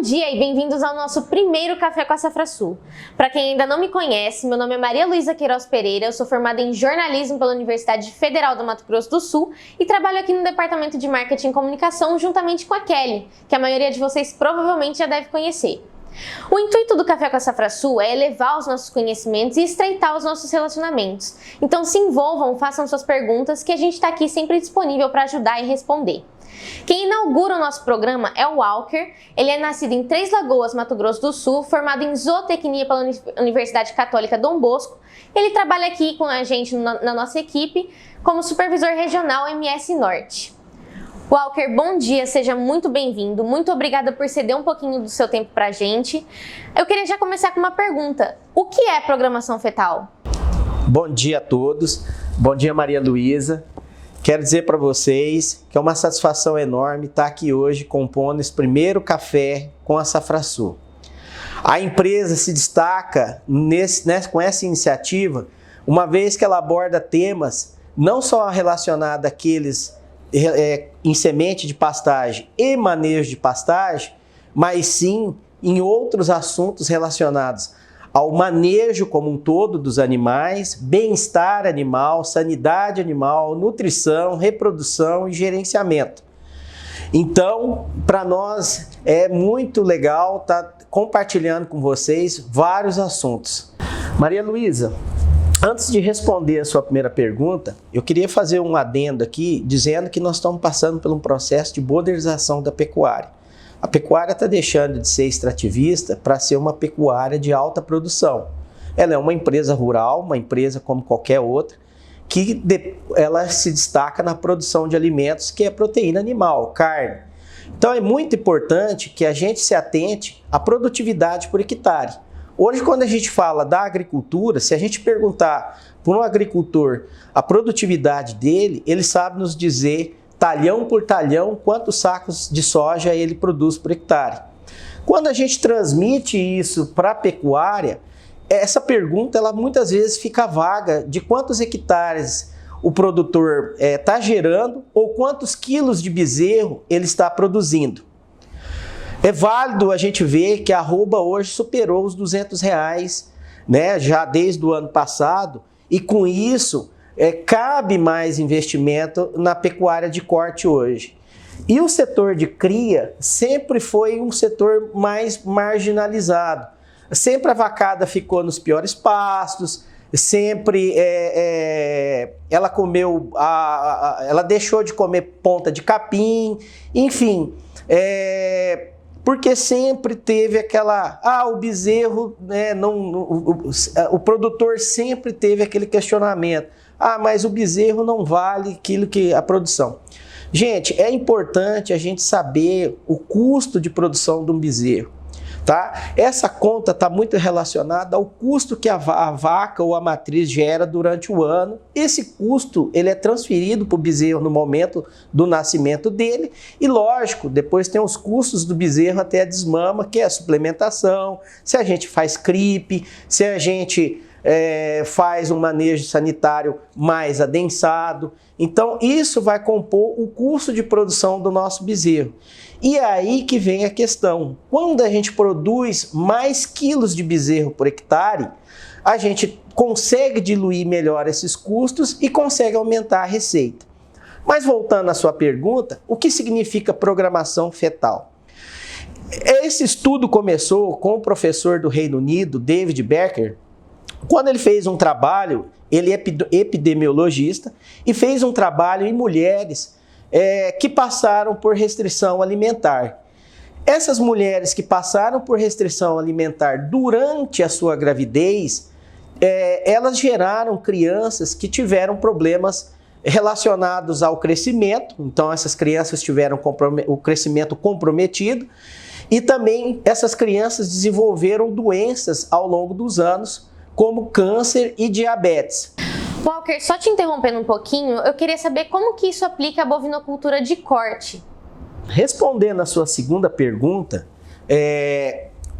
dia e bem-vindos ao nosso primeiro Café com a Safrasul. Para quem ainda não me conhece, meu nome é Maria Luísa Queiroz Pereira, eu sou formada em jornalismo pela Universidade Federal do Mato Grosso do Sul e trabalho aqui no Departamento de Marketing e Comunicação juntamente com a Kelly, que a maioria de vocês provavelmente já deve conhecer. O intuito do Café com a Safrasul é elevar os nossos conhecimentos e estreitar os nossos relacionamentos. Então se envolvam, façam suas perguntas que a gente está aqui sempre disponível para ajudar e responder. Quem inaugura o nosso programa é o Walker. Ele é nascido em Três Lagoas, Mato Grosso do Sul, formado em zootecnia pela Universidade Católica Dom Bosco. Ele trabalha aqui com a gente na nossa equipe como supervisor regional MS Norte. Walker, bom dia, seja muito bem-vindo. Muito obrigada por ceder um pouquinho do seu tempo para a gente. Eu queria já começar com uma pergunta. O que é programação fetal? Bom dia a todos. Bom dia, Maria Luísa. Quero dizer para vocês que é uma satisfação enorme estar aqui hoje compondo esse primeiro café com a Safrasul. A empresa se destaca com essa iniciativa, uma vez que ela aborda temas não só relacionados àqueles em semente de pastagem e manejo de pastagem, mas sim em outros assuntos relacionados ao manejo como um todo dos animais, bem-estar animal, sanidade animal, nutrição, reprodução e gerenciamento. Então, para nós é muito legal estar compartilhando com vocês vários assuntos. Maria Luísa, antes de responder a sua primeira pergunta, eu queria fazer um adendo aqui, dizendo que nós estamos passando por um processo de modernização da pecuária. A pecuária está deixando de ser extrativista para ser uma pecuária de alta produção. Ela é uma empresa rural, uma empresa como qualquer outra, que ela se destaca na produção de alimentos, que é proteína animal, carne. Então é muito importante que a gente se atente à produtividade por hectare. Hoje, quando a gente fala da agricultura, se a gente perguntar para um agricultor a produtividade dele, ele sabe nos dizer, talhão por talhão, quantos sacos de soja ele produz por hectare. Quando a gente transmite isso para a pecuária, essa pergunta ela muitas vezes fica vaga de quantos hectares o produtor está gerando ou quantos quilos de bezerro ele está produzindo. É válido a gente ver que a arroba hoje superou os R$200, né, já desde o ano passado, e com isso cabe mais investimento na pecuária de corte hoje. E o setor de cria sempre foi um setor mais marginalizado. Sempre a vacada ficou nos piores pastos, sempre ela comeu, ela deixou de comer ponta de capim, enfim, porque sempre teve aquela, o bezerro, né, o produtor sempre teve aquele questionamento, mas o bezerro não vale aquilo que a produção. Gente, é importante a gente saber o custo de produção de um bezerro, tá? Essa conta está muito relacionada ao custo que a vaca ou a matriz gera durante o ano. Esse custo ele é transferido para o bezerro no momento do nascimento dele e, lógico, depois tem os custos do bezerro até a desmama, que é a suplementação, se a gente faz CRIP, se a gente faz um manejo sanitário mais adensado. Então, isso vai compor o custo de produção do nosso bezerro. E é aí que vem a questão. Quando a gente produz mais quilos de bezerro por hectare, a gente consegue diluir melhor esses custos e consegue aumentar a receita. Mas voltando à sua pergunta, o que significa programação fetal? Esse estudo começou com o professor do Reino Unido, David Becker, quando ele fez um trabalho, ele é epidemiologista, e fez um trabalho em mulheres que passaram por restrição alimentar. Essas mulheres que passaram por restrição alimentar durante a sua gravidez, elas geraram crianças que tiveram problemas relacionados ao crescimento, então essas crianças tiveram o crescimento comprometido, e também essas crianças desenvolveram doenças ao longo dos anos, como câncer e diabetes. Walker, só te interrompendo um pouquinho, eu queria saber como que isso aplica à bovinocultura de corte. Respondendo a sua segunda pergunta,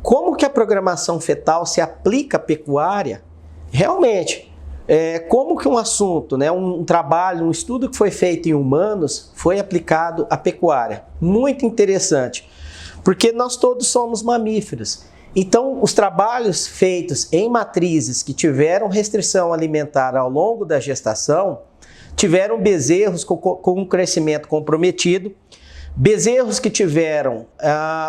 como que a programação fetal se aplica à pecuária? Realmente, como que um assunto, né, um trabalho, um estudo que foi feito em humanos foi aplicado à pecuária? Muito interessante, porque nós todos somos mamíferos. Então, os trabalhos feitos em matrizes que tiveram restrição alimentar ao longo da gestação, tiveram bezerros com um crescimento comprometido, bezerros que tiveram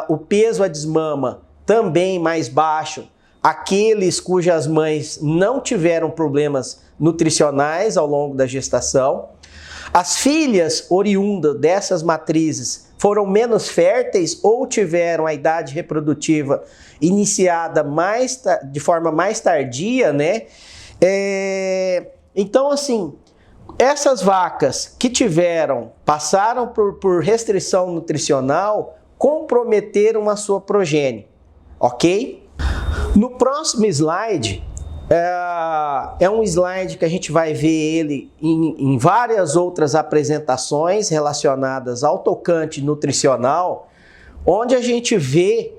o peso à desmama também mais baixo, aqueles cujas mães não tiveram problemas nutricionais ao longo da gestação. As filhas oriundas dessas matrizes foram menos férteis ou tiveram a idade reprodutiva iniciada de forma mais tardia, né? Então, assim, essas vacas que passaram por restrição nutricional, comprometeram a sua progênie, ok? No próximo slide, é um slide que a gente vai ver ele em várias outras apresentações relacionadas ao tocante nutricional, onde a gente vê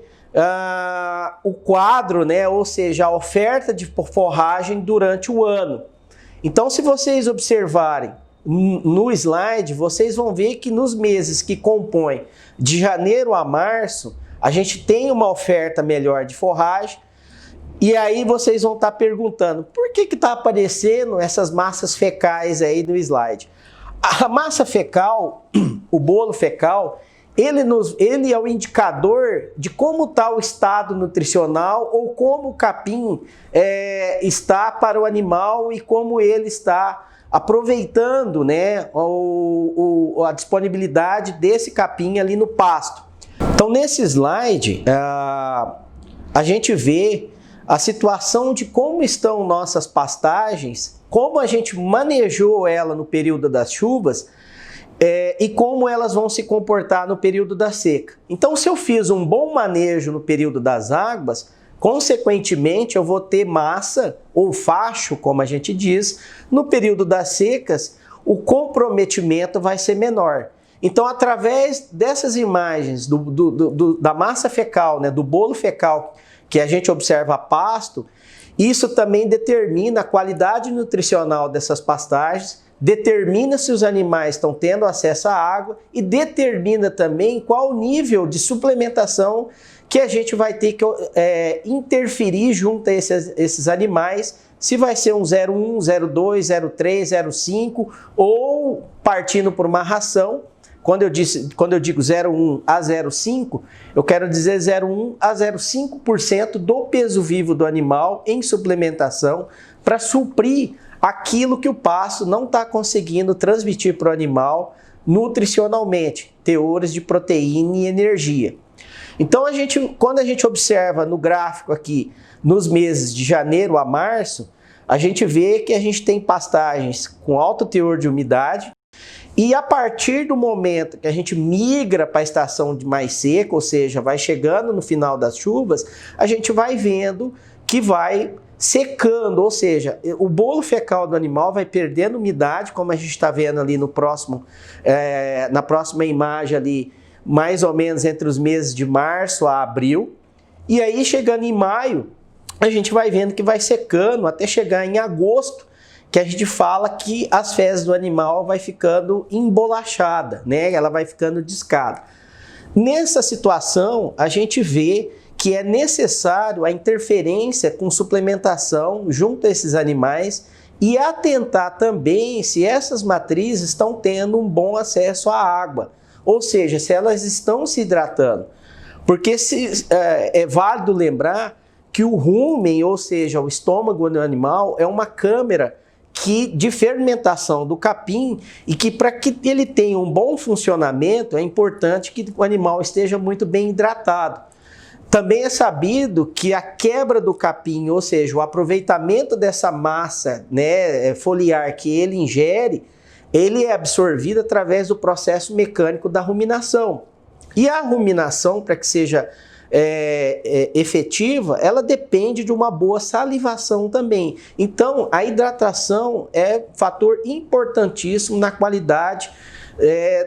o quadro, né, ou seja, a oferta de forragem durante o ano. Então, se vocês observarem no slide, vocês vão ver que nos meses que compõem de janeiro a março, a gente tem uma oferta melhor de forragem. E aí vocês vão estar perguntando, por que está aparecendo essas massas fecais aí no slide? A massa fecal, o bolo fecal, ele é o indicador de como está o estado nutricional ou como o capim está para o animal e como ele está aproveitando, né, a disponibilidade desse capim ali no pasto. Então, nesse slide, a gente vê a situação de como estão nossas pastagens, como a gente manejou ela no período das chuvas e como elas vão se comportar no período da seca. Então, se eu fiz um bom manejo no período das águas, consequentemente eu vou ter massa ou facho, como a gente diz, no período das secas, o comprometimento vai ser menor. Então, através dessas imagens da massa fecal, né, do bolo fecal, que a gente observa a pasto, isso também determina a qualidade nutricional dessas pastagens, determina se os animais estão tendo acesso à água e determina também qual o nível de suplementação que a gente vai ter que interferir junto a esses animais, se vai ser um 0,1, 0,2, 0,3, 0,5 ou partindo por uma ração. Quando eu digo 0,1 a 0,5, eu quero dizer 0,1 a 0,5% do peso vivo do animal em suplementação para suprir aquilo que o pasto não está conseguindo transmitir para o animal nutricionalmente, teores de proteína e energia. Então, quando a gente observa no gráfico aqui, nos meses de janeiro a março, a gente vê que a gente tem pastagens com alto teor de umidade, e a partir do momento que a gente migra para a estação de mais seca, ou seja, vai chegando no final das chuvas, a gente vai vendo que vai secando, ou seja, o bolo fecal do animal vai perdendo umidade, como a gente está vendo ali no próximo, na próxima imagem ali, mais ou menos entre os meses de março a abril. E aí, chegando em maio, a gente vai vendo que vai secando até chegar em agosto, que a gente fala que as fezes do animal vai ficando embolachada, né? Ela vai ficando descada. Nessa situação, a gente vê que é necessário a interferência com suplementação junto a esses animais e atentar também se essas matrizes estão tendo um bom acesso à água, ou seja, se elas estão se hidratando. Porque é válido lembrar que o rumen, ou seja, o estômago do animal, é uma câmara de fermentação do capim e que para que ele tenha um bom funcionamento é importante que o animal esteja muito bem hidratado. Também é sabido que a quebra do capim, ou seja, o aproveitamento dessa massa, né, foliar que ele ingere, ele é absorvido através do processo mecânico da ruminação. E a ruminação, para que seja efetiva, ela depende de uma boa salivação também. Então, a hidratação é fator importantíssimo na qualidade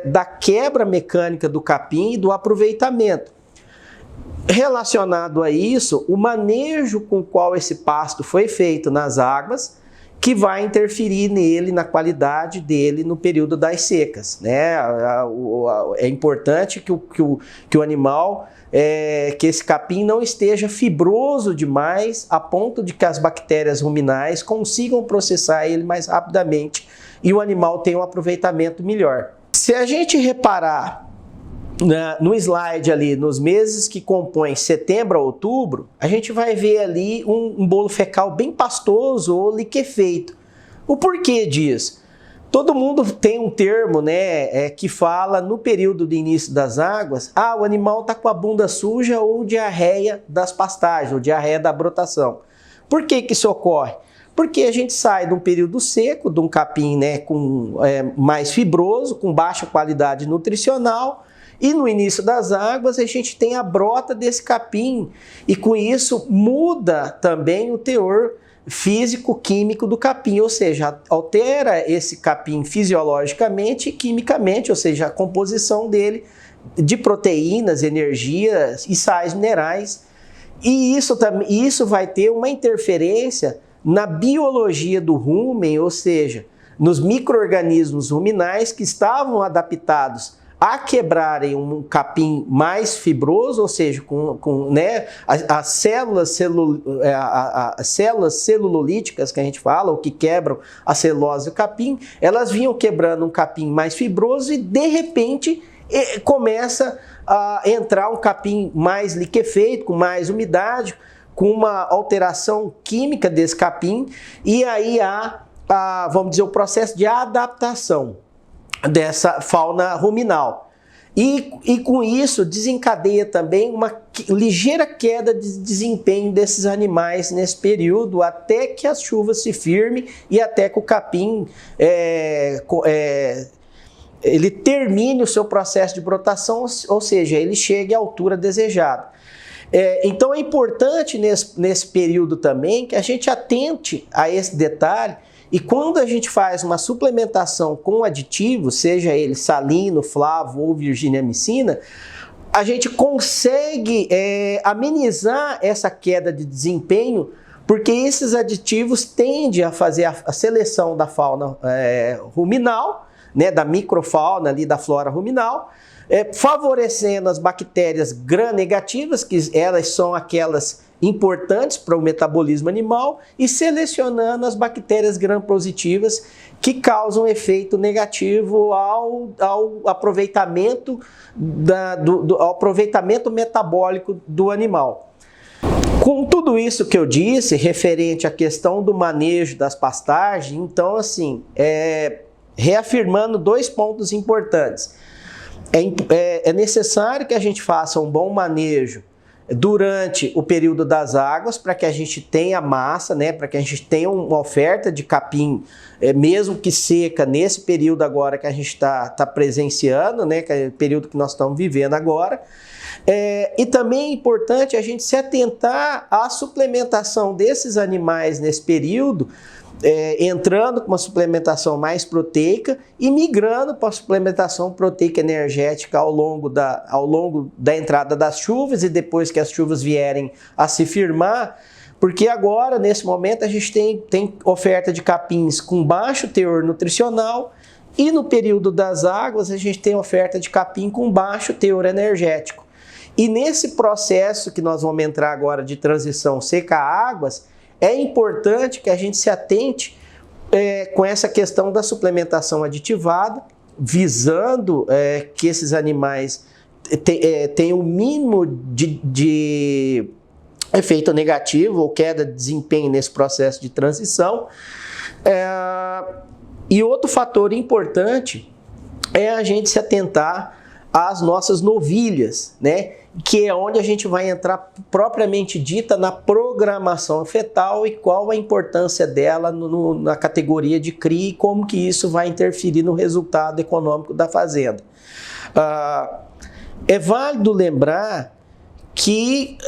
da quebra mecânica do capim e do aproveitamento. Relacionado a isso, o manejo com o qual esse pasto foi feito nas águas, que vai interferir nele, na qualidade dele no período das secas, né? É importante que o animal, que esse capim não esteja fibroso demais a ponto de que as bactérias ruminais consigam processar ele mais rapidamente e o animal tenha um aproveitamento melhor. Se a gente reparar no slide ali, nos meses que compõem setembro a outubro, a gente vai ver ali um bolo fecal bem pastoso ou liquefeito. O porquê disso? Todo mundo tem um termo, né, que fala no período de início das águas, o animal está com a bunda suja ou diarreia das pastagens, ou diarreia da brotação. Por que isso ocorre? Porque a gente sai de um período seco, de um capim, né, mais fibroso, com baixa qualidade nutricional, e no início das águas a gente tem a brota desse capim e com isso muda também o teor físico-químico do capim, ou seja, altera esse capim fisiologicamente e quimicamente, ou seja, a composição dele de proteínas, energias e sais minerais. E isso vai ter uma interferência na biologia do rumen, ou seja, nos micro-organismos ruminais que estavam adaptados a quebrarem um capim mais fibroso, ou seja, né, as células celulolíticas que a gente fala, ou que quebram a celulose do capim, elas vinham quebrando um capim mais fibroso e, de repente, começa a entrar um capim mais liquefeito, com mais umidade, com uma alteração química desse capim, e aí vamos dizer, o processo de adaptação dessa fauna ruminal. E com isso desencadeia também uma ligeira queda de desempenho desses animais nesse período, até que as chuvas se firmem e até que o capim ele termine o seu processo de brotação, ou seja, ele chegue à altura desejada. Então é importante nesse período também que a gente atente a esse detalhe. E quando a gente faz uma suplementação com aditivos, seja ele salino, flavo ou virginiamicina, a gente consegue amenizar essa queda de desempenho, porque esses aditivos tendem a fazer a seleção da fauna ruminal, né, da microfauna ali da flora ruminal, favorecendo as bactérias gram-negativas, que elas são aquelas importantes para o metabolismo animal, e selecionando as bactérias gram-positivas que causam efeito negativo ao aproveitamento, ao aproveitamento metabólico do animal. Com tudo isso que eu disse, referente à questão do manejo das pastagens, então assim, reafirmando dois pontos importantes. É necessário que a gente faça um bom manejo durante o período das águas, para que a gente tenha massa, né, para que a gente tenha uma oferta de capim, mesmo que seca, nesse período agora que a gente está presenciando, né, que é o período que nós estamos vivendo agora. E também é importante a gente se atentar à suplementação desses animais nesse período, entrando com uma suplementação mais proteica e migrando para a suplementação proteica energética ao longo da entrada das chuvas e depois que as chuvas vierem a se firmar, porque agora, nesse momento, a gente tem oferta de capins com baixo teor nutricional e no período das águas a gente tem oferta de capim com baixo teor energético. E nesse processo que nós vamos entrar agora de transição seca a águas, é importante que a gente se atente com essa questão da suplementação aditivada, visando que esses animais tenham o mínimo de efeito negativo ou queda de desempenho nesse processo de transição. E outro fator importante é a gente se atentar às nossas novilhas, né? Que é onde a gente vai entrar propriamente dita na programação fetal e qual a importância dela na categoria de cria e como que isso vai interferir no resultado econômico da fazenda. É válido lembrar que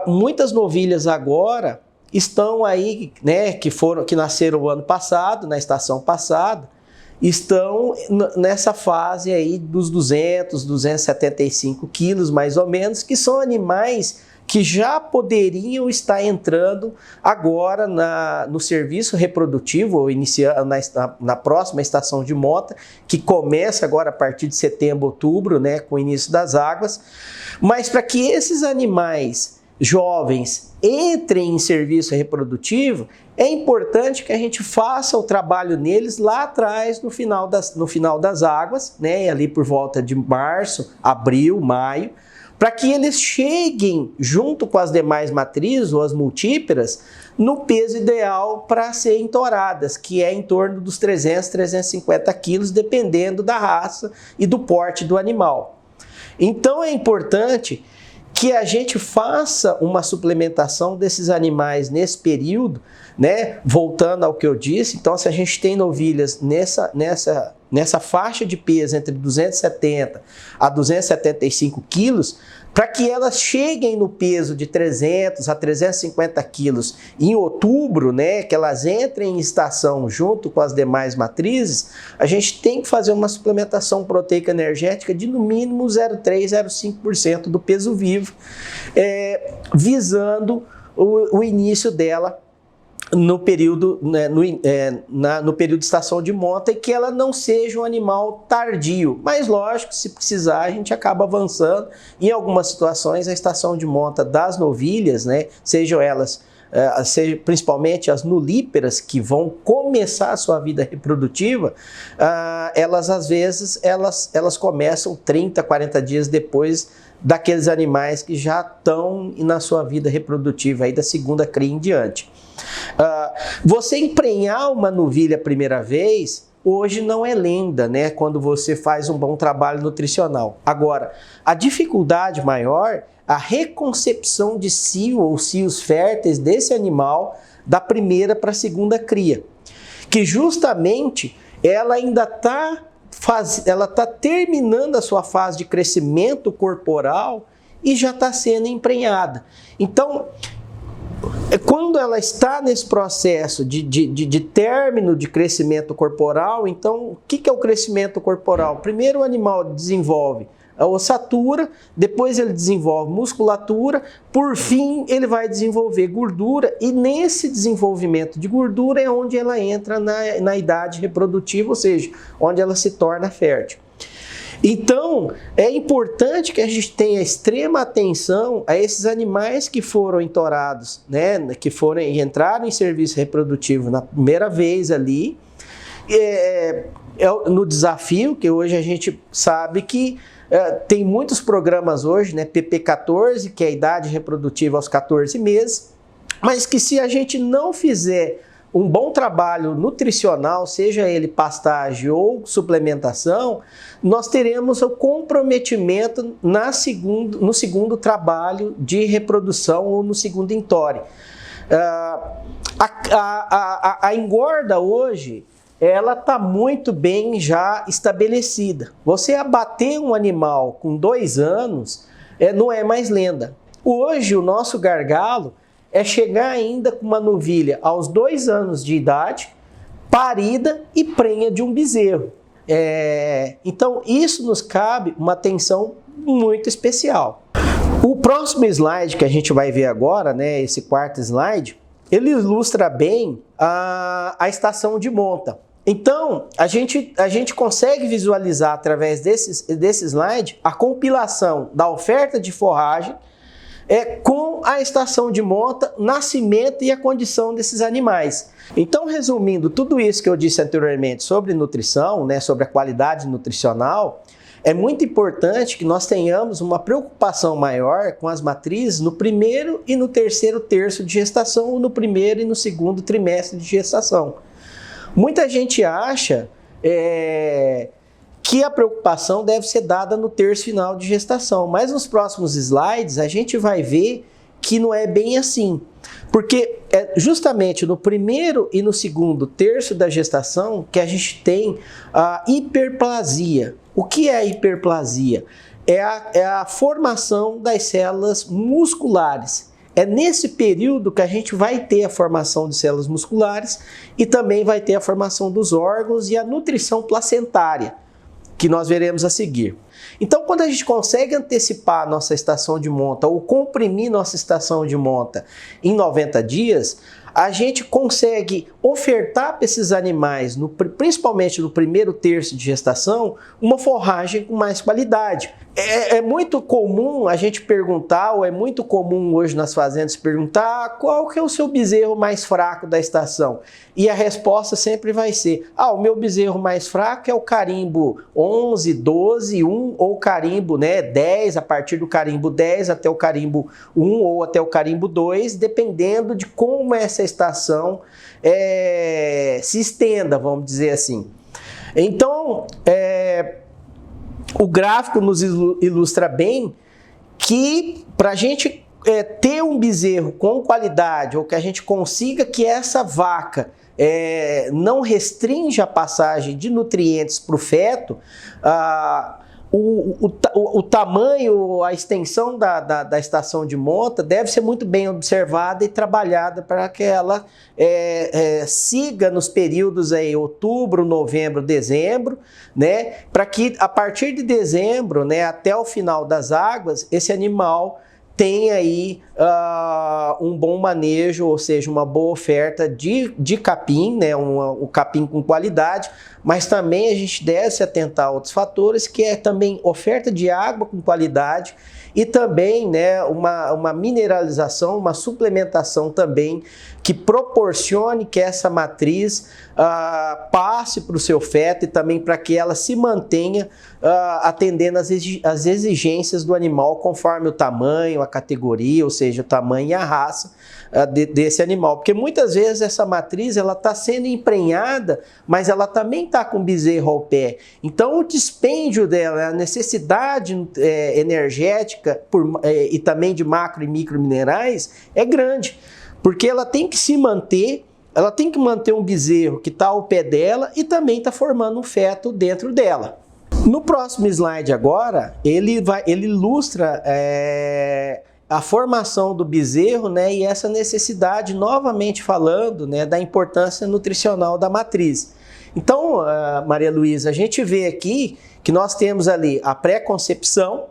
muitas novilhas agora estão aí, né, que nasceram o ano passado, na estação passada, estão nessa fase aí dos 200, 275 quilos mais ou menos, que são animais que já poderiam estar entrando agora no serviço reprodutivo, ou iniciando na próxima estação de monta, que começa agora a partir de setembro, outubro, né, com o início das águas. Mas para que esses animais jovens entrem em serviço reprodutivo, é importante que a gente faça o trabalho neles lá atrás, no final das águas, né, ali por volta de março, abril, maio, para que eles cheguem junto com as demais matrizes ou as multíperas no peso ideal para serem toradas, que é em torno dos 300, 350 quilos, dependendo da raça e do porte do animal. Então é importante que a gente faça uma suplementação desses animais nesse período, né? Voltando ao que eu disse, então se a gente tem novilhas nessa faixa de peso entre 270 a 275 quilos, para que elas cheguem no peso de 300 a 350 quilos em outubro, né, que elas entrem em estação junto com as demais matrizes, a gente tem que fazer uma suplementação proteica energética de no mínimo 0,3, 0,5% do peso vivo, visando o início dela no período, né, no período de estação de monta, e que ela não seja um animal tardio. Mas lógico, se precisar, a gente acaba avançando. Em algumas situações, a estação de monta das novilhas, né, sejam elas, principalmente as nulíperas, que vão começar a sua vida reprodutiva, elas às vezes elas começam 30, 40 dias depois daqueles animais que já estão na sua vida reprodutiva aí da segunda cria em diante. Você emprenhar uma novilha a primeira vez, hoje não é lenda, né? Quando você faz um bom trabalho nutricional. Agora, a dificuldade maior, a reconcepção de cio ou cios férteis desse animal da primeira para a segunda cria, que justamente ela ainda está terminando a sua fase de crescimento corporal e já está sendo emprenhada. Então, quando ela está nesse processo de término de crescimento corporal, então o que é o crescimento corporal? Primeiro o animal desenvolve a ossatura, depois ele desenvolve musculatura, por fim ele vai desenvolver gordura, e nesse desenvolvimento de gordura é onde ela entra na idade reprodutiva, ou seja, onde ela se torna fértil. Então, é importante que a gente tenha extrema atenção a esses animais que foram entorados, né, que entraram em serviço reprodutivo na primeira vez ali, no desafio, que hoje a gente sabe que tem muitos programas hoje, né, PP14, que é a idade reprodutiva aos 14 meses, mas que se a gente não fizer um bom trabalho nutricional, seja ele pastagem ou suplementação, nós teremos o comprometimento no segundo trabalho de reprodução ou no segundo entore. A engorda hoje, ela está muito bem já estabelecida. Você abater um animal com 2 anos não é mais lenda. Hoje o nosso gargalo é chegar ainda com uma novilha aos 2 anos de idade, parida e prenha de um bezerro. Então isso nos cabe uma atenção muito especial. O próximo slide que a gente vai ver agora, né, esse quarto slide, ele ilustra bem a estação de monta. Então, a gente consegue visualizar através desse slide a compilação da oferta de forragem com a estação de monta, nascimento e a condição desses animais. Então, resumindo tudo isso que eu disse anteriormente sobre nutrição, né, sobre a qualidade nutricional, é muito importante que nós tenhamos uma preocupação maior com as matrizes no primeiro e no terceiro terço de gestação, ou no primeiro e no segundo trimestre de gestação. Muita gente acha que a preocupação deve ser dada no terço final de gestação, mas nos próximos slides a gente vai ver que não é bem assim, porque é justamente no primeiro e no segundo terço da gestação que a gente tem a hiperplasia. O que é a hiperplasia? É a formação das células musculares. É nesse período que a gente vai ter a formação de células musculares e também vai ter a formação dos órgãos e a nutrição placentária. que nós veremos a seguir. Então, quando a gente consegue antecipar a nossa estação de monta ou comprimir nossa estação de monta em 90 dias, a gente consegue ofertar para esses animais, principalmente no primeiro terço de gestação, uma forragem com mais qualidade. É muito comum a gente perguntar, ou é muito comum hoje nas fazendas perguntar, qual que é o seu bezerro mais fraco da estação? E a resposta sempre vai ser, o meu bezerro mais fraco é o carimbo 11, 12, 1 ou carimbo 10, a partir do carimbo 10 até o carimbo 1 ou até o carimbo 2, dependendo de como essa estação se estenda, vamos dizer assim. Então, o gráfico nos ilustra bem que para a gente ter um bezerro com qualidade, ou que a gente consiga que essa vaca não restrinja a passagem de nutrientes para o feto, o tamanho, a extensão da estação de monta deve ser muito bem observada e trabalhada para que ela siga nos períodos aí, outubro, novembro, dezembro, né? Para que a partir de dezembro, né, até o final das águas, esse animal tem aí um bom manejo, ou seja, uma boa oferta de capim, né, o capim com qualidade, mas também a gente deve se atentar a outros fatores, que é também oferta de água com qualidade e também, né, uma mineralização, uma suplementação também que proporcione que essa matriz passe para o seu feto e também para que ela se mantenha atendendo às exigências do animal conforme o tamanho, a categoria, ou seja, o tamanho e a raça desse animal. Porque muitas vezes essa matriz ela está sendo emprenhada, mas ela também está com bezerro ao pé. Então o dispêndio dela, a necessidade energética e também de macro e micro minerais é grande. Porque ela tem que se manter, ela tem que manter um bezerro que está ao pé dela e também está formando um feto dentro dela. No próximo slide agora, ele ilustra a formação do bezerro, né, e essa necessidade, novamente falando, né, da importância nutricional da matriz. Então, Maria Luísa, a gente vê aqui que nós temos ali a pré-concepção,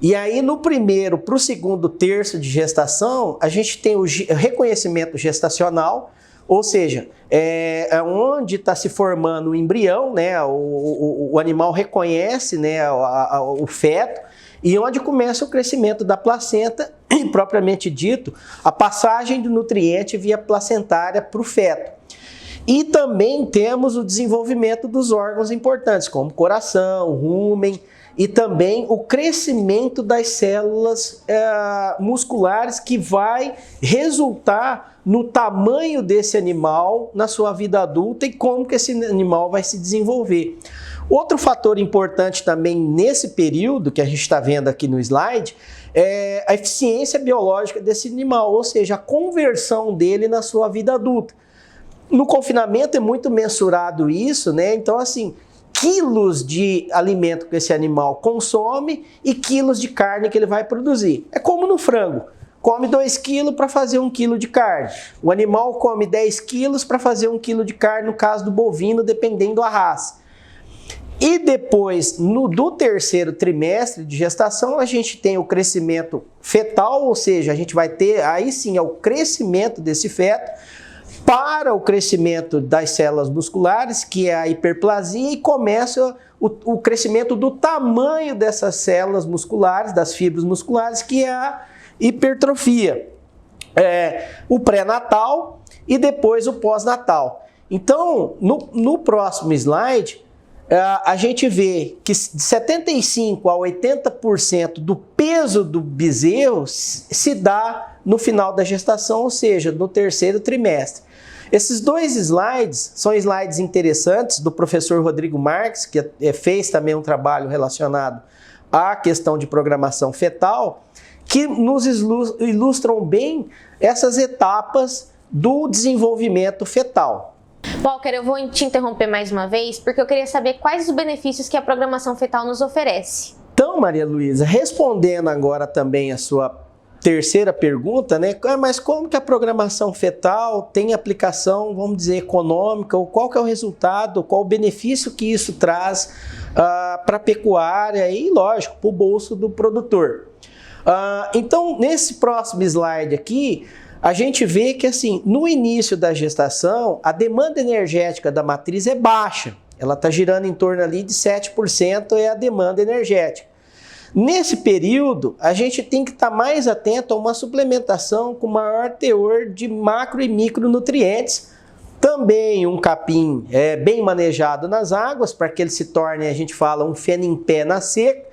e aí no primeiro para o segundo terço de gestação, a gente tem o reconhecimento gestacional, ou seja, onde está se formando o embrião, né? O animal reconhece, né, o feto, e onde começa o crescimento da placenta, e propriamente dito, a passagem do nutriente via placentária para o feto. E também temos o desenvolvimento dos órgãos importantes, como coração, rúmen, e também o crescimento das células musculares que vai resultar no tamanho desse animal na sua vida adulta e como que esse animal vai se desenvolver. Outro fator importante também nesse período que a gente está vendo aqui no slide é a eficiência biológica desse animal, ou seja, a conversão dele na sua vida adulta. No confinamento é muito mensurado isso, né? Então, assim, quilos de alimento que esse animal consome e quilos de carne que ele vai produzir. É como no frango. Come 2 quilos para fazer 1 quilo de carne. O animal come 10 quilos para fazer 1 quilo de carne, no caso do bovino, dependendo da raça. E depois, do terceiro trimestre de gestação, a gente tem o crescimento fetal, ou seja, a gente vai ter, aí sim, é o crescimento desse feto, para o crescimento das células musculares, que é a hiperplasia, e começa o crescimento do tamanho dessas células musculares, das fibras musculares, que é a hipertrofia. O pré-natal e depois o pós-natal. Então, no próximo slide, a gente vê que de 75% a 80% do peso do bezerro se dá no final da gestação, ou seja, no terceiro trimestre. Esses dois slides são slides interessantes do professor Rodrigo Marques, que fez também um trabalho relacionado à questão de programação fetal, que nos ilustram bem essas etapas do desenvolvimento fetal. Walker, eu vou te interromper mais uma vez, porque eu queria saber quais os benefícios que a programação fetal nos oferece. Então, Maria Luísa, respondendo agora também a sua terceira pergunta, né? Mas como que a programação fetal tem aplicação, vamos dizer, econômica, ou qual que é o resultado, qual o benefício que isso traz para a pecuária e, lógico, para o bolso do produtor. Então, nesse próximo slide aqui, a gente vê que, assim, no início da gestação, a demanda energética da matriz é baixa. Ela está girando em torno ali de 7% é a demanda energética. Nesse período, a gente tem que estar mais atento a uma suplementação com maior teor de macro e micronutrientes. Também um capim bem manejado nas águas, para que ele se torne, a gente fala, um feno em pé na seca.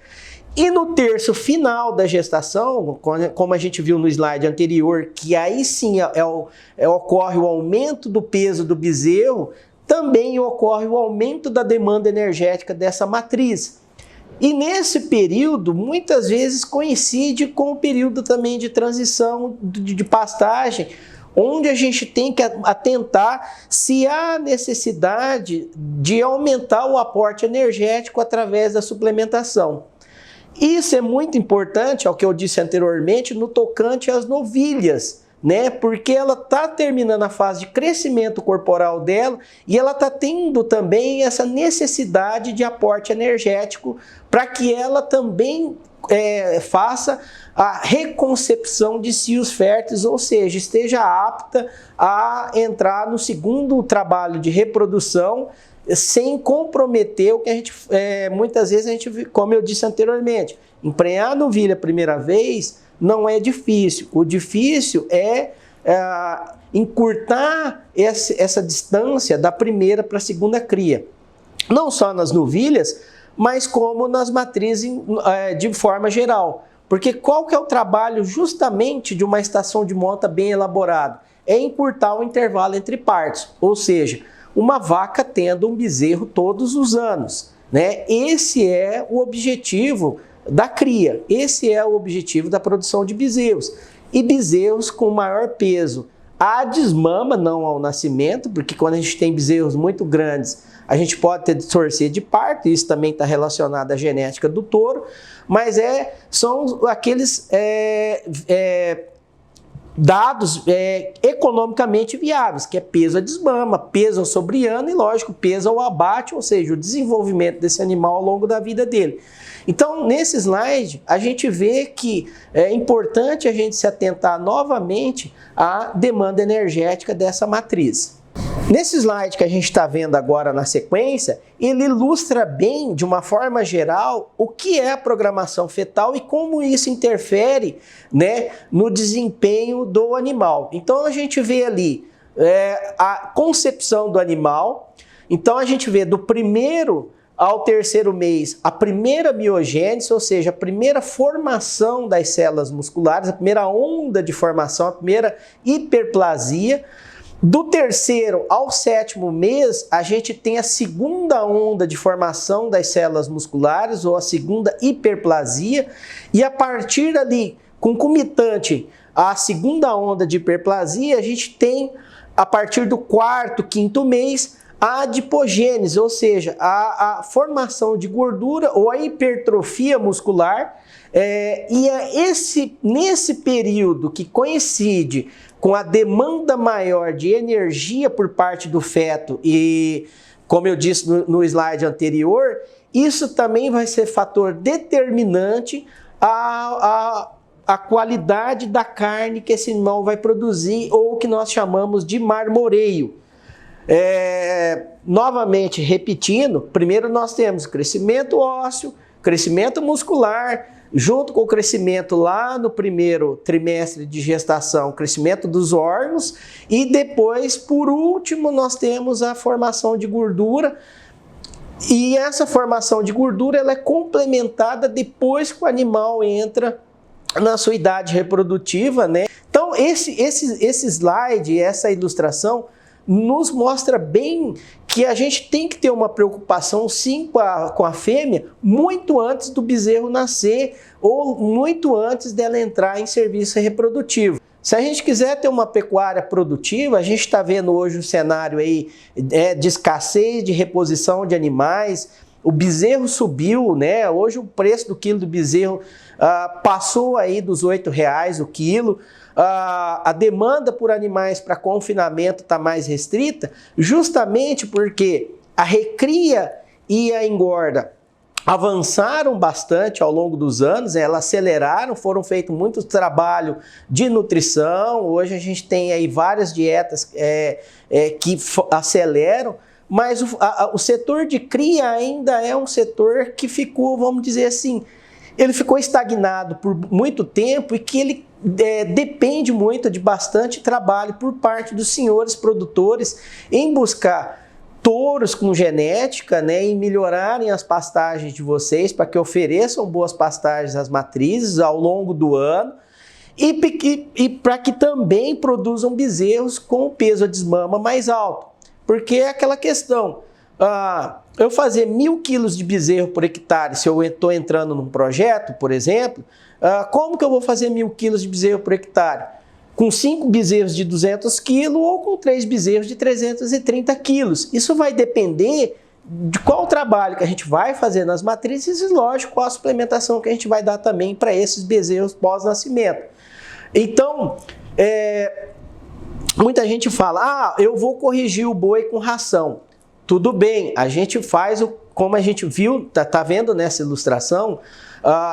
E no terço final da gestação, como a gente viu no slide anterior, que aí sim ocorre o aumento do peso do bezerro, também ocorre o aumento da demanda energética dessa matriz. E nesse período, muitas vezes coincide com o período também de transição de pastagem, onde a gente tem que atentar se há necessidade de aumentar o aporte energético através da suplementação. Isso é muito importante, ao que eu disse anteriormente, no tocante às novilhas, né? Porque ela está terminando a fase de crescimento corporal dela e ela está tendo também essa necessidade de aporte energético para que ela também faça a reconcepção de cios férteis, ou seja, esteja apta a entrar no segundo trabalho de reprodução sem comprometer o que a gente, muitas vezes a gente, como eu disse anteriormente, emprenhar a novilha a primeira vez não é difícil. O difícil é encurtar essa distância da primeira para a segunda cria. Não só nas novilhas, mas como nas matrizes de forma geral. Porque qual que é o trabalho justamente de uma estação de monta bem elaborada? É encurtar o intervalo entre partos, ou seja, uma vaca tendo um bezerro todos os anos, né? Esse é o objetivo da cria, esse é o objetivo da produção de bezerros. E bezerros com maior peso à desmama, não ao nascimento, porque quando a gente tem bezerros muito grandes, a gente pode ter distorcer de parto, isso também está relacionado à genética do touro, mas são aqueles dados economicamente viáveis, que é peso a desmama, peso ao sobreano e, lógico, peso ao abate, ou seja, o desenvolvimento desse animal ao longo da vida dele. Então, nesse slide, a gente vê que é importante a gente se atentar novamente à demanda energética dessa matriz. Nesse slide que a gente está vendo agora na sequência, ele ilustra bem, de uma forma geral, o que é a programação fetal e como isso interfere, né, no desempenho do animal. Então a gente vê ali a concepção do animal, então a gente vê do primeiro ao terceiro mês a primeira biogênese, ou seja, a primeira formação das células musculares, a primeira onda de formação, a primeira hiperplasia. Do terceiro ao sétimo mês, a gente tem a segunda onda de formação das células musculares, ou a segunda hiperplasia, e a partir dali, concomitante à segunda onda de hiperplasia, a gente tem, a partir do quarto, quinto mês, a adipogênese, ou seja, a formação de gordura ou a hipertrofia muscular, e nesse período que coincide com a demanda maior de energia por parte do feto e, como eu disse no slide anterior, isso também vai ser fator determinante a qualidade da carne que esse animal vai produzir, ou o que nós chamamos de marmoreio. Novamente, repetindo, primeiro nós temos crescimento ósseo, crescimento muscular, junto com o crescimento lá no primeiro trimestre de gestação, crescimento dos órgãos, e depois, por último, nós temos a formação de gordura, e essa formação de gordura ela é complementada depois que o animal entra na sua idade reprodutiva, né? Então, esse slide, essa ilustração, nos mostra bem que a gente tem que ter uma preocupação sim com a fêmea muito antes do bezerro nascer ou muito antes dela entrar em serviço reprodutivo. Se a gente quiser ter uma pecuária produtiva, a gente está vendo hoje um cenário aí de escassez, de reposição de animais, o bezerro subiu, né? Hoje o preço do quilo do bezerro passou aí dos R$8 o quilo. A demanda por animais para confinamento está mais restrita, justamente porque a recria e a engorda avançaram bastante ao longo dos anos, elas aceleraram, foram feitos muito trabalho de nutrição. Hoje a gente tem aí várias dietas que aceleram, mas o setor de cria ainda é um setor que ficou, vamos dizer assim, ele ficou estagnado por muito tempo e que ele depende muito de bastante trabalho por parte dos senhores produtores em buscar touros com genética, né, e melhorarem as pastagens de vocês para que ofereçam boas pastagens às matrizes ao longo do ano e para que também produzam bezerros com o peso a desmama mais alto. Porque é aquela questão, eu fazer 1.000 quilos de bezerro por hectare, se eu estou entrando num projeto, por exemplo, como que eu vou fazer 1.000 quilos de bezerro por hectare? Com 5 bezerros de 200 quilos ou com 3 bezerros de 330 quilos. Isso vai depender de qual trabalho que a gente vai fazer nas matrizes e, lógico, qual a suplementação que a gente vai dar também para esses bezerros pós-nascimento. Então, muita gente fala, eu vou corrigir o boi com ração. Tudo bem, a gente faz, como a gente viu, tá vendo nessa ilustração,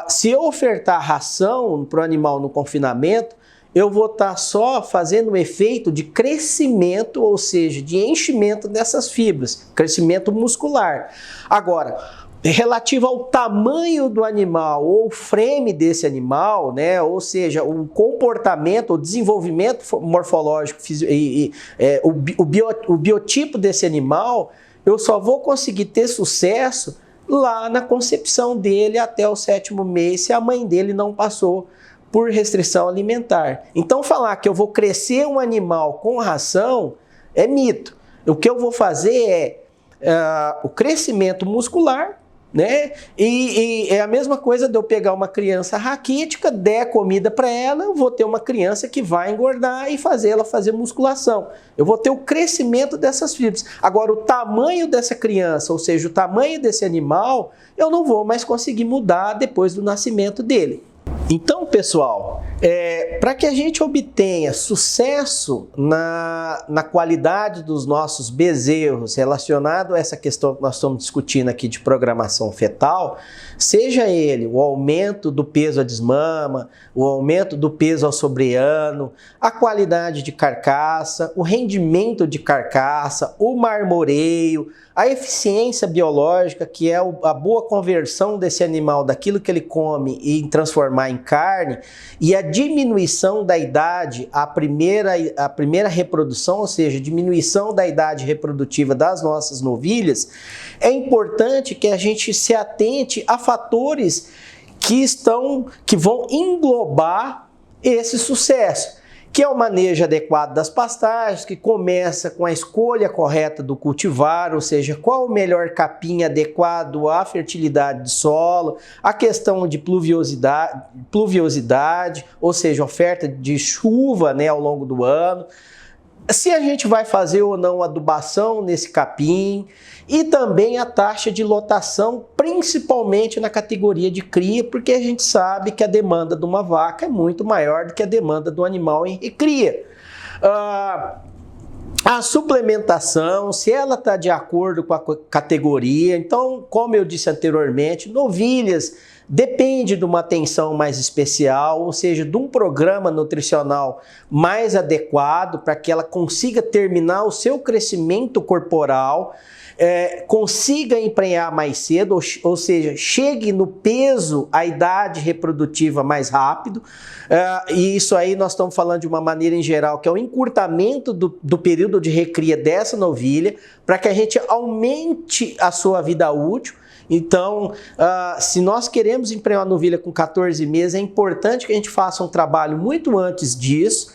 se eu ofertar ração para o animal no confinamento, eu vou estar só fazendo um efeito de crescimento, ou seja, de enchimento dessas fibras, crescimento muscular. Agora, relativo ao tamanho do animal ou frame desse animal, né, ou seja, o comportamento, o desenvolvimento morfológico, o biotipo desse animal, eu só vou conseguir ter sucesso lá na concepção dele até o 7º mês, se a mãe dele não passou por restrição alimentar. Então, falar que eu vou crescer um animal com ração é mito. O que eu vou fazer o crescimento muscular, né? E é a mesma coisa de eu pegar uma criança raquítica, der comida para ela, eu vou ter uma criança que vai engordar e fazer ela fazer musculação. Eu vou ter o crescimento dessas fibras. Agora, o tamanho dessa criança, ou seja, o tamanho desse animal, eu não vou mais conseguir mudar depois do nascimento dele. Então, pessoal, para que a gente obtenha sucesso na qualidade dos nossos bezerros relacionado a essa questão que nós estamos discutindo aqui de programação fetal, seja ele o aumento do peso à desmama, o aumento do peso ao sobreano, a qualidade de carcaça, o rendimento de carcaça, o marmoreio, a eficiência biológica, que é a boa conversão desse animal daquilo que ele come e transformar em carne, e a diminuição da idade, a primeira reprodução, ou seja, diminuição da idade reprodutiva das nossas novilhas, é importante que a gente se atente a fatores que vão englobar esse sucesso, que é o manejo adequado das pastagens, que começa com a escolha correta do cultivar, ou seja, qual o melhor capim adequado à fertilidade de solo, a questão de pluviosidade, ou seja, oferta de chuva, né, ao longo do ano, se a gente vai fazer ou não adubação nesse capim, e também a taxa de lotação, principalmente na categoria de cria, porque a gente sabe que a demanda de uma vaca é muito maior do que a demanda do animal em recria. A suplementação, se ela está de acordo com a categoria, então, como eu disse anteriormente, novilhas depende de uma atenção mais especial, ou seja, de um programa nutricional mais adequado para que ela consiga terminar o seu crescimento corporal, consiga emprenhar mais cedo, ou seja, chegue no peso, a idade reprodutiva mais rápido, e isso aí nós estamos falando de uma maneira em geral, que é o encurtamento do período de recria dessa novilha, para que a gente aumente a sua vida útil. Então, se nós queremos emprenhar uma novilha com 14 meses, é importante que a gente faça um trabalho muito antes disso.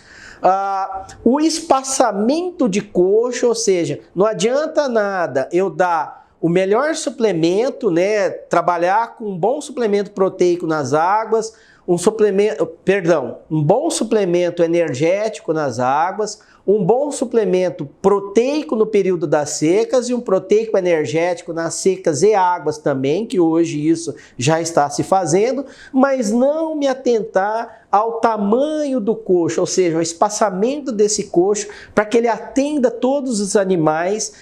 O espaçamento de coxo, ou seja, não adianta nada eu dar o melhor suplemento, né, trabalhar com um bom suplemento proteico nas águas, um bom suplemento energético nas águas, um bom suplemento proteico no período das secas e um proteico energético nas secas e águas também, que hoje isso já está se fazendo, mas não me atentar ao tamanho do coxo, ou seja, ao espaçamento desse coxo, para que ele atenda todos os animais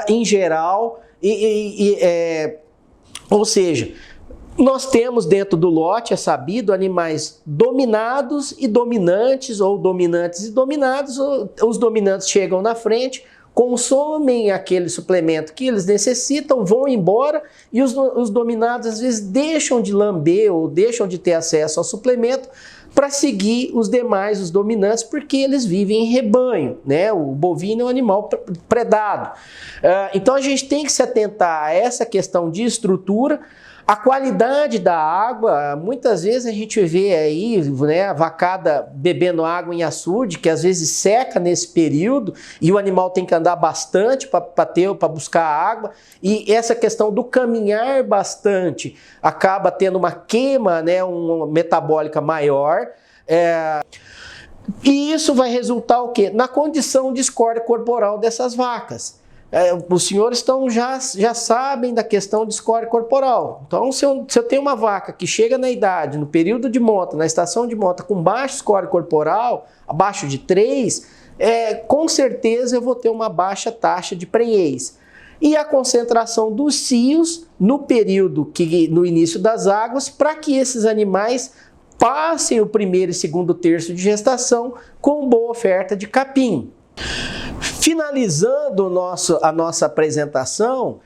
em geral, ou seja, nós temos dentro do lote, é sabido, animais dominados e dominantes, ou dominantes e dominados. Os dominantes chegam na frente, consomem aquele suplemento que eles necessitam, vão embora, e os dominados às vezes deixam de lamber ou deixam de ter acesso ao suplemento para seguir os demais, os dominantes, porque eles vivem em rebanho, né? O bovino é um animal predado. Então a gente tem que se atentar a essa questão de estrutura. A qualidade da água, muitas vezes a gente vê aí, né, a vacada bebendo água em açude, que às vezes seca nesse período e o animal tem que andar bastante para buscar água, e essa questão do caminhar bastante acaba tendo uma queima, né, uma metabólica maior. E isso vai resultar o quê? Na condição de escória corporal dessas vacas. Os senhores já sabem da questão de escória corporal. Então, se eu tenho uma vaca que chega na idade, no período de monta, na estação de monta, com baixa escória corporal, abaixo de 3, com certeza eu vou ter uma baixa taxa de prenhez. E a concentração dos cios no período, no início das águas, para que esses animais passem o primeiro e segundo terço de gestação com boa oferta de capim. Finalizando a nossa apresentação,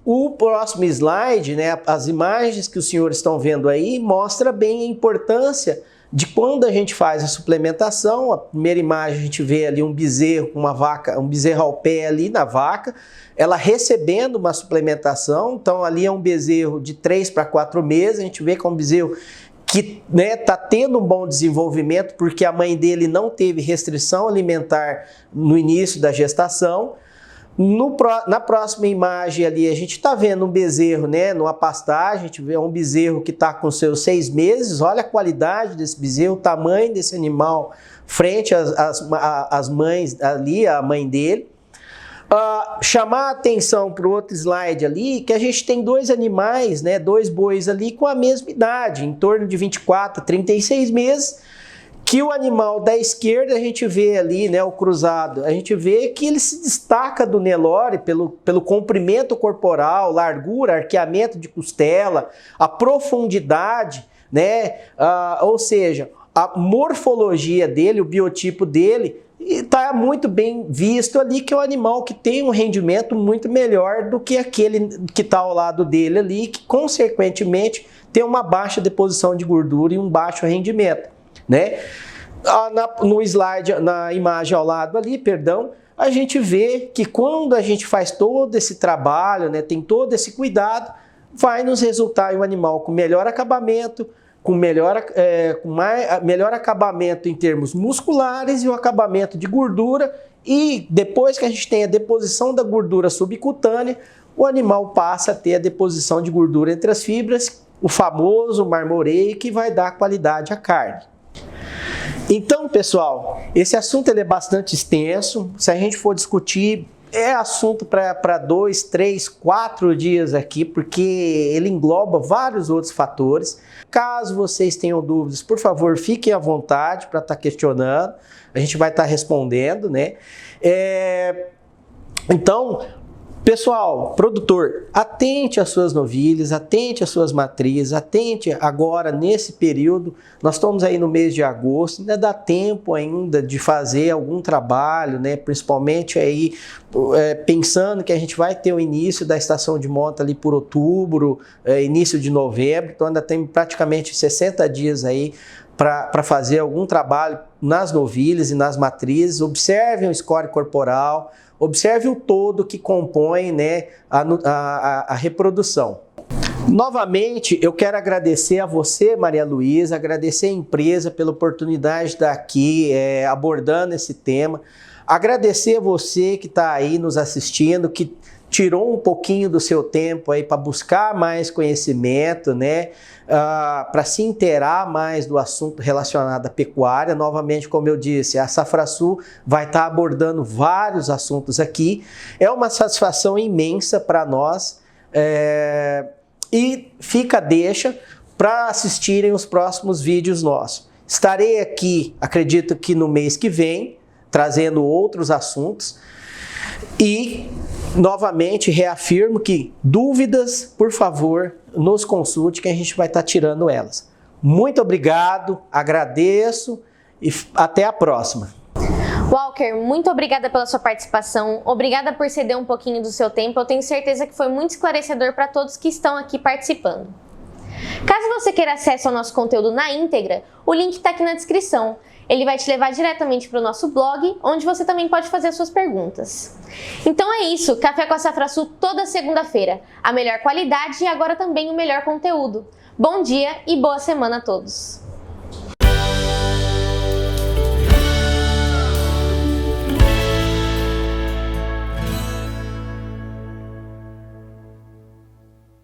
o próximo slide, né, as imagens que os senhores estão vendo aí, mostra bem a importância de quando a gente faz a suplementação. A primeira imagem a gente vê ali um bezerro, um bezerro ao pé ali na vaca, ela recebendo uma suplementação. Então ali é um bezerro de 3 para 4 meses, a gente vê que é um bezerro que está tendo um bom desenvolvimento, porque a mãe dele não teve restrição alimentar no início da gestação. Na próxima imagem ali, a gente está vendo um bezerro, né, numa pastagem, a gente vê um bezerro que está com seus 6 meses, olha a qualidade desse bezerro, o tamanho desse animal frente às mães ali, a mãe dele. Chamar a atenção para o outro slide ali, que a gente tem 2 animais, né, 2 bois ali com a mesma idade, em torno de 24 a 36 meses, que o animal da esquerda a gente vê ali, né, o cruzado, a gente vê que ele se destaca do Nelore pelo comprimento corporal, largura, arqueamento de costela, a profundidade, né, ou seja, a morfologia dele, o biotipo dele, está muito bem visto ali, que é um animal que tem um rendimento muito melhor do que aquele que está ao lado dele ali, que consequentemente tem uma baixa deposição de gordura e um baixo rendimento, né? No slide, na imagem ao lado ali, perdão, a gente vê que quando a gente faz todo esse trabalho, né, tem todo esse cuidado, vai nos resultar em um animal com melhor acabamento, com melhor acabamento em termos musculares e o acabamento de gordura, e depois que a gente tem a deposição da gordura subcutânea, o animal passa a ter a deposição de gordura entre as fibras, o famoso marmoreio, que vai dar qualidade à carne. Então, pessoal, esse assunto ele é bastante extenso. Se a gente for discutir, é assunto para 2, 3, 4 dias aqui, porque ele engloba vários outros fatores. Caso vocês tenham dúvidas, por favor, fiquem à vontade para estar questionando. A gente vai estar respondendo, né? Então, pessoal, produtor, atente às suas novilhas, atente às suas matrizes, atente agora nesse período. Nós estamos aí no mês de agosto, ainda dá tempo ainda de fazer algum trabalho, né? Principalmente aí pensando que a gente vai ter o início da estação de monta ali por outubro, início de novembro, então ainda tem praticamente 60 dias aí para fazer algum trabalho nas novilhas e nas matrizes. Observem o score corporal, observe o todo que compõe, né, a reprodução. Novamente, eu quero agradecer a você, Maria Luísa, agradecer a empresa pela oportunidade de estar aqui abordando esse tema. Agradecer a você que está aí nos assistindo, que tirou um pouquinho do seu tempo aí para buscar mais conhecimento, né? Para se inteirar mais do assunto relacionado à pecuária. Novamente, como eu disse, a Safrasul vai estar abordando vários assuntos aqui. É uma satisfação imensa para nós e fica a deixa para assistirem os próximos vídeos nossos. Estarei aqui, acredito que no mês que vem, trazendo outros assuntos e novamente reafirmo que dúvidas, por favor, nos consulte que a gente vai estar tirando elas. Muito obrigado, agradeço e até a próxima. Walker, muito obrigada pela sua participação, obrigada por ceder um pouquinho do seu tempo, eu tenho certeza que foi muito esclarecedor para todos que estão aqui participando. Caso você queira acesso ao nosso conteúdo na íntegra, o link está aqui na descrição. Ele vai te levar diretamente para o nosso blog, onde você também pode fazer as suas perguntas. Então é isso, Café com a Safrasul toda segunda-feira. A melhor qualidade e agora também o melhor conteúdo. Bom dia e boa semana a todos!